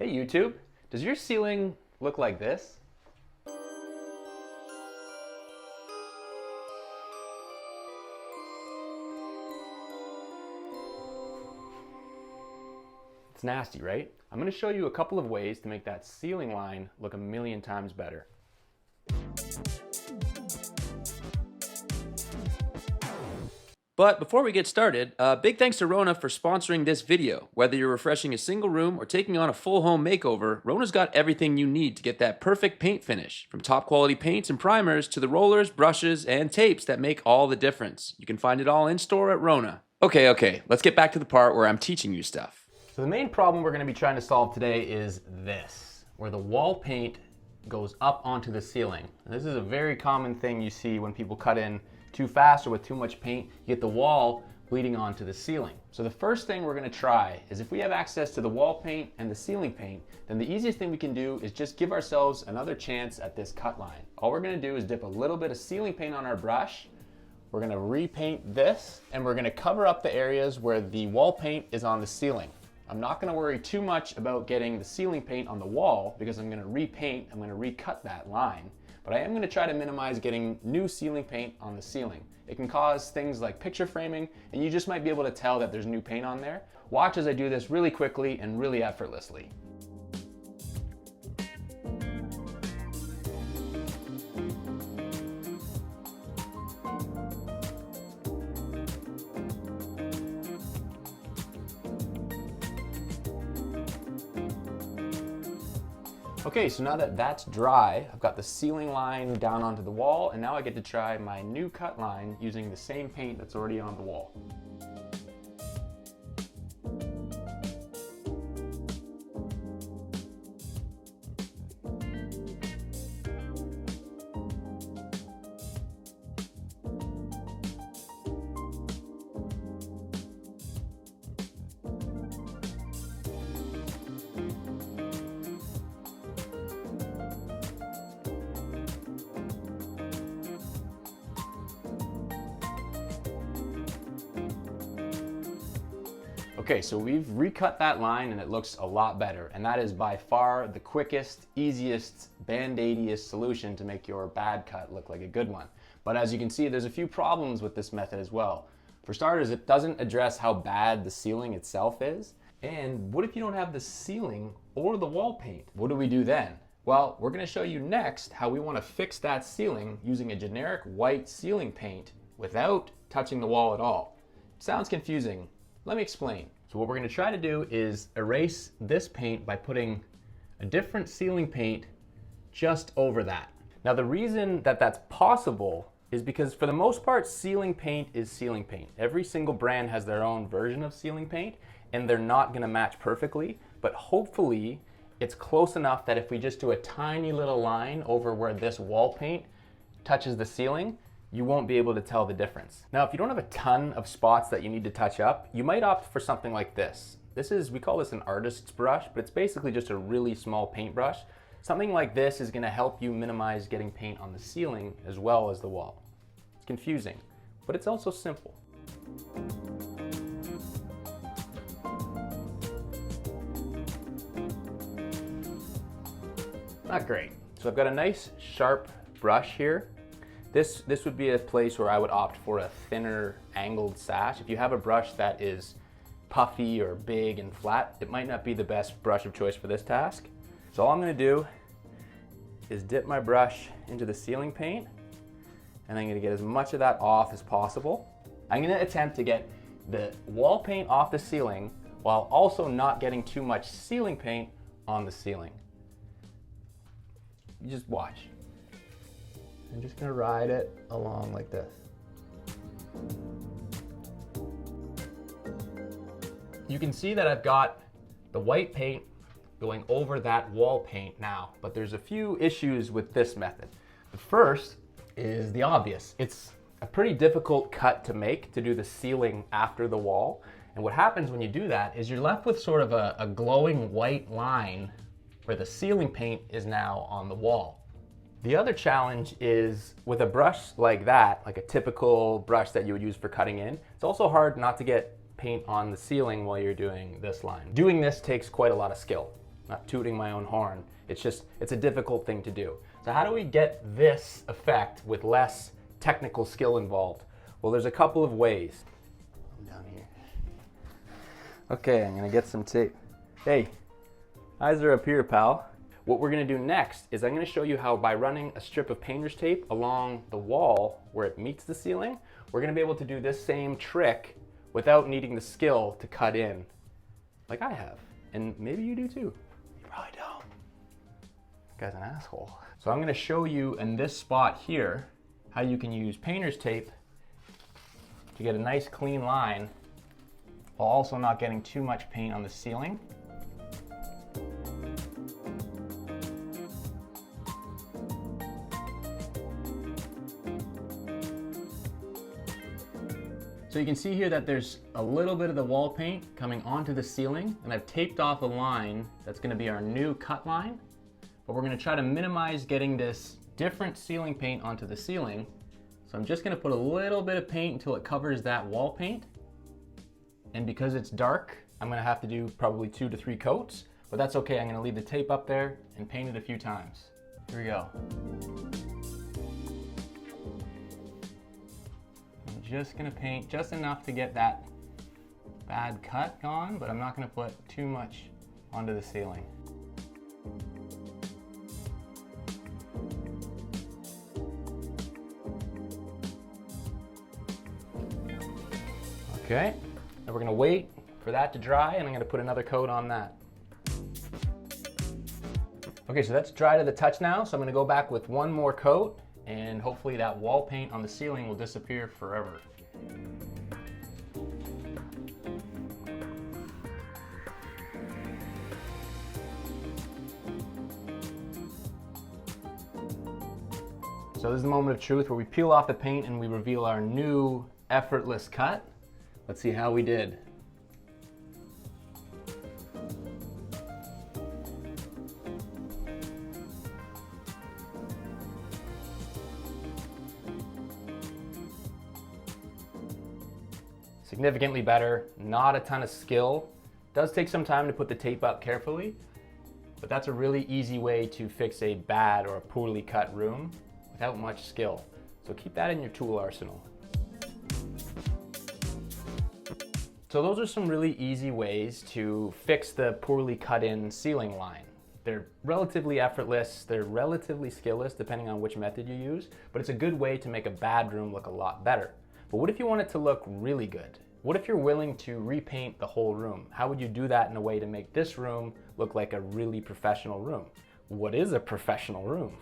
Hey YouTube, does your ceiling look like this? It's nasty, right? I'm going to show you a couple of ways to make that ceiling line look a million times better. But before we get started, big thanks to Rona for sponsoring this video. Whether you're refreshing a single room or taking on a full home makeover, Rona's got everything you need to get that perfect paint finish. From top quality paints and primers to the rollers, brushes, and tapes that make all the difference. You can find it all in store at Rona. Okay, let's get back to the part where I'm teaching you stuff. So the main problem we're going to be trying to solve today is this, where the wall paint goes up onto the ceiling. And this is a very common thing you see when people cut in too fast or with too much paint. You get the wall bleeding onto the ceiling. So the first thing we're going to try is, if we have access to the wall paint and the ceiling paint, then the easiest thing we can do is just give ourselves another chance at this cut line. All we're going to do is dip a little bit of ceiling paint on our brush. We're going to repaint this, and we're going to cover up the areas where the wall paint is on the ceiling. I'm not going to worry too much about getting the ceiling paint on the wall because I'm going to repaint, I'm going to recut that line. But I am going to try to minimize getting new ceiling paint on the ceiling. It can cause things like picture framing, and you just might be able to tell that there's new paint on there. Watch as I do this really quickly and really effortlessly. Okay, so now that that's dry, I've got the ceiling line down onto the wall, and now I get to try my new cut line using the same paint that's already on the wall. Okay, so we've recut that line and it looks a lot better, and that is by far the quickest, easiest, band-aidiest solution to make your bad cut look like a good one. But as you can see, there's a few problems with this method as well. For starters, it doesn't address how bad the ceiling itself is. And what if you don't have the ceiling or the wall paint? What do we do then? Well, we're going to show you next how we want to fix that ceiling using a generic white ceiling paint without touching the wall at all. Sounds confusing. Let me explain. So what we're going to try to do is erase this paint by putting a different ceiling paint just over that. Now the reason that that's possible is because for the most part, ceiling paint is ceiling paint. Every single brand has their own version of ceiling paint, and they're not going to match perfectly, but hopefully it's close enough that if we just do a tiny little line over where this wall paint touches the ceiling, you won't be able to tell the difference. Now, if you don't have a ton of spots that you need to touch up, you might opt for something like this. We call this an artist's brush, but it's basically just a really small paintbrush. Something like this is gonna help you minimize getting paint on the ceiling as well as the wall. It's confusing, but it's also simple. Not great. So I've got a nice sharp brush here. This would be a place where I would opt for a thinner angled sash. If you have a brush that is puffy or big and flat, it might not be the best brush of choice for this task. So all I'm gonna do is dip my brush into the ceiling paint, and I'm gonna get as much of that off as possible. I'm gonna attempt to get the wall paint off the ceiling while also not getting too much ceiling paint on the ceiling. You just watch. I'm just gonna ride it along like this. You can see that I've got the white paint going over that wall paint now, but there's a few issues with this method. The first is the obvious. It's a pretty difficult cut to make, to do the ceiling after the wall. And what happens when you do that is you're left with sort of a glowing white line where the ceiling paint is now on the wall. The other challenge is with a brush like that, like a typical brush that you would use for cutting in, it's also hard not to get paint on the ceiling while you're doing this line. Doing this takes quite a lot of skill. not tooting my own horn. It's just, it's a difficult thing to do. So how do we get this effect with less technical skill involved? Well, there's a couple of ways. Down here. Okay, I'm gonna get some tape. Hey, eyes are up here, pal. What we're gonna do next is I'm gonna show you how by running a strip of painter's tape along the wall where it meets the ceiling, we're gonna be able to do this same trick without needing the skill to cut in like I have. And maybe you do too. You probably don't. That guy's an asshole. So I'm gonna show you in this spot here how you can use painter's tape to get a nice clean line while also not getting too much paint on the ceiling. So you can see here that there's a little bit of the wall paint coming onto the ceiling, and I've taped off a line that's gonna be our new cut line, but we're gonna try to minimize getting this different ceiling paint onto the ceiling. So I'm just gonna put a little bit of paint until it covers that wall paint. And because it's dark, I'm gonna have to do probably 2 to 3 coats, but that's okay. I'm gonna leave the tape up there and paint it a few times. Here we go. I'm just gonna paint just enough to get that bad cut gone, but I'm not gonna put too much onto the ceiling. Okay, and we're gonna wait for that to dry, and I'm gonna put another coat on that. Okay, so that's dry to the touch now, so I'm gonna go back with one more coat, and hopefully that wall paint on the ceiling will disappear forever. So this is the moment of truth where we peel off the paint and we reveal our new effortless cut. Let's see how we did. Significantly better, not a ton of skill. Does take some time to put the tape up carefully, but that's a really easy way to fix a bad or a poorly cut room without much skill. So keep that in your tool arsenal. So those are some really easy ways to fix the poorly cut in ceiling line. They're relatively effortless, they're relatively skillless depending on which method you use, but it's a good way to make a bad room look a lot better. But what if you want it to look really good? What if you're willing to repaint the whole room? How would you do that in a way to make this room look like a really professional room? What is a professional room?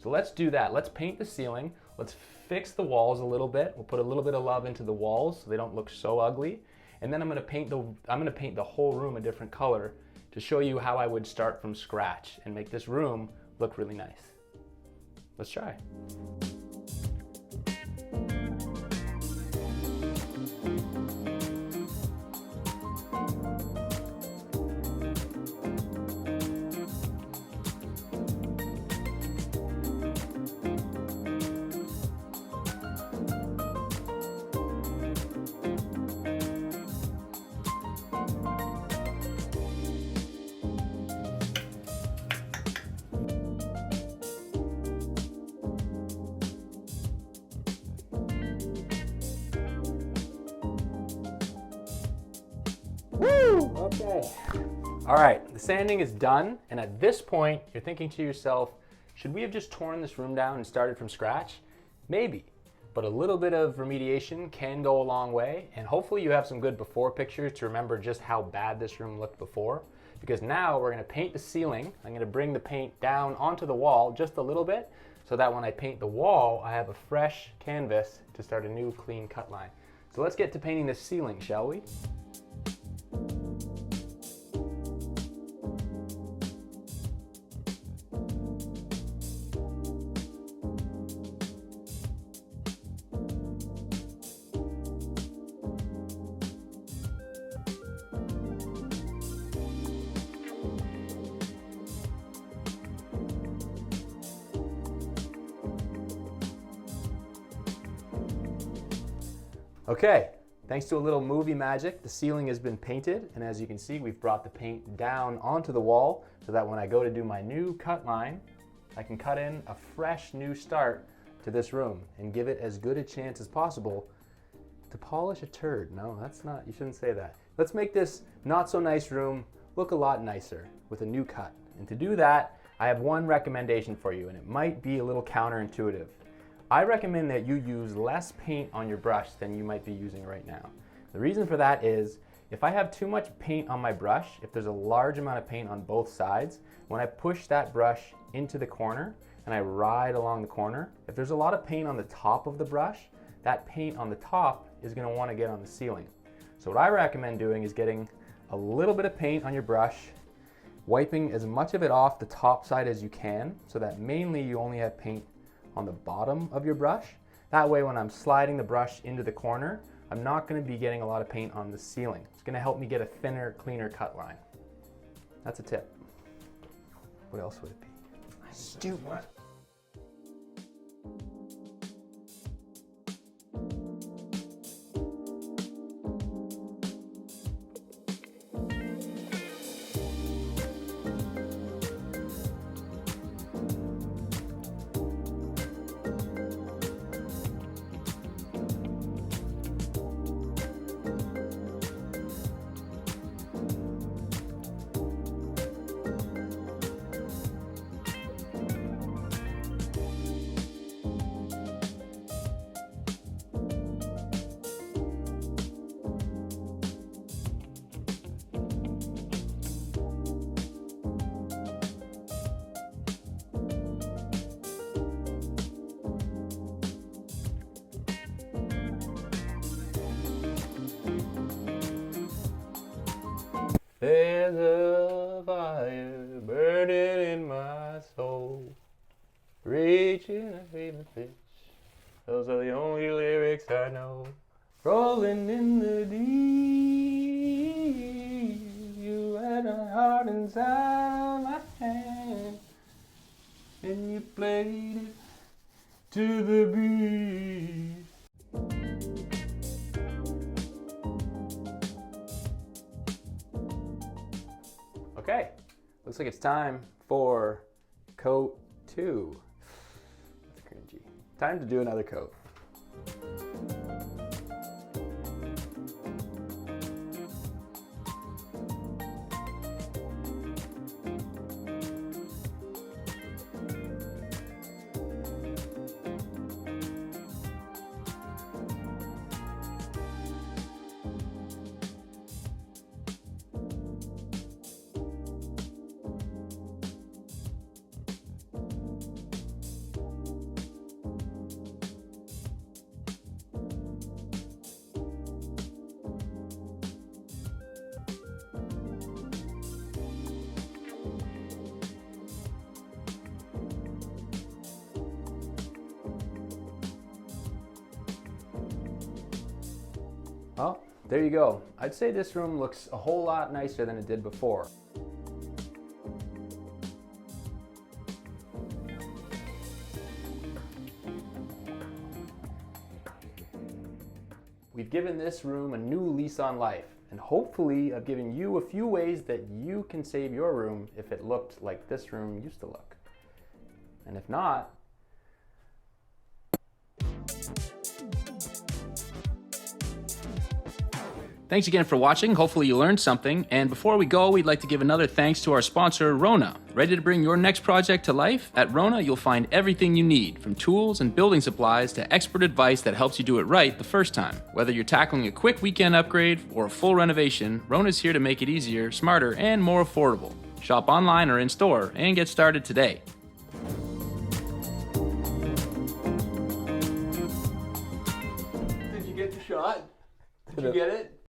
So let's do that. Let's paint the ceiling. Let's fix the walls a little bit. We'll put a little bit of love into the walls so they don't look so ugly. And then I'm gonna paint the whole room a different color to show you how I would start from scratch and make this room look really nice. Let's try. Woo! Okay. All right, the sanding is done, and at this point, you're thinking to yourself, should we have just torn this room down and started from scratch? Maybe, but a little bit of remediation can go a long way, and hopefully you have some good before pictures to remember just how bad this room looked before, because now we're gonna paint the ceiling. I'm gonna bring the paint down onto the wall just a little bit, so that when I paint the wall, I have a fresh canvas to start a new clean cut line. So let's get to painting this ceiling, shall we? Okay, Thanks to a little movie magic, the ceiling has been painted, and as you can see, we've brought the paint down onto the wall so that when I go to do my new cut line, I can cut in a fresh new start to this room and give it as good a chance as possible to polish a turd. No, that's not, you shouldn't say that. Let's make this not so nice room look a lot nicer with a new cut. And to do that, I have one recommendation for you, and it might be a little counterintuitive. I recommend that you use less paint on your brush than you might be using right now. The reason for that is, if I have too much paint on my brush, if there's a large amount of paint on both sides, when I push that brush into the corner and I ride along the corner, if there's a lot of paint on the top of the brush, that paint on the top is going to want to get on the ceiling. So what I recommend doing is getting a little bit of paint on your brush, wiping as much of it off the top side as you can, so that mainly you only have paint on the bottom of your brush. That way when I'm sliding the brush into the corner, I'm not going to be getting a lot of paint on the ceiling. It's going to help me get a thinner, cleaner cut line. That's a tip. What else would it be? Stupid. There's a fire burning in my soul, reaching a fever pitch. Those are the only lyrics I know. Rolling in the deep, you had a heart inside my hand, and you played it to the beat. Okay, looks like it's time for coat 2. That's cringy. Time to do another coat. Well, there you go. I'd say this room looks a whole lot nicer than it did before. We've given this room a new lease on life, and hopefully I've given you a few ways that you can save your room if it looked like this room used to look. And if not, Thanks again for watching. Hopefully you learned something. And before we go, we'd like to give another thanks to our sponsor, Rona. Ready to bring your next project to life? At Rona, you'll find everything you need, from tools and building supplies to expert advice that helps you do it right the first time. Whether you're tackling a quick weekend upgrade or a full renovation, Rona's here to make it easier, smarter, and more affordable. Shop online or in store and get started today. Did you get the shot? Did you get it?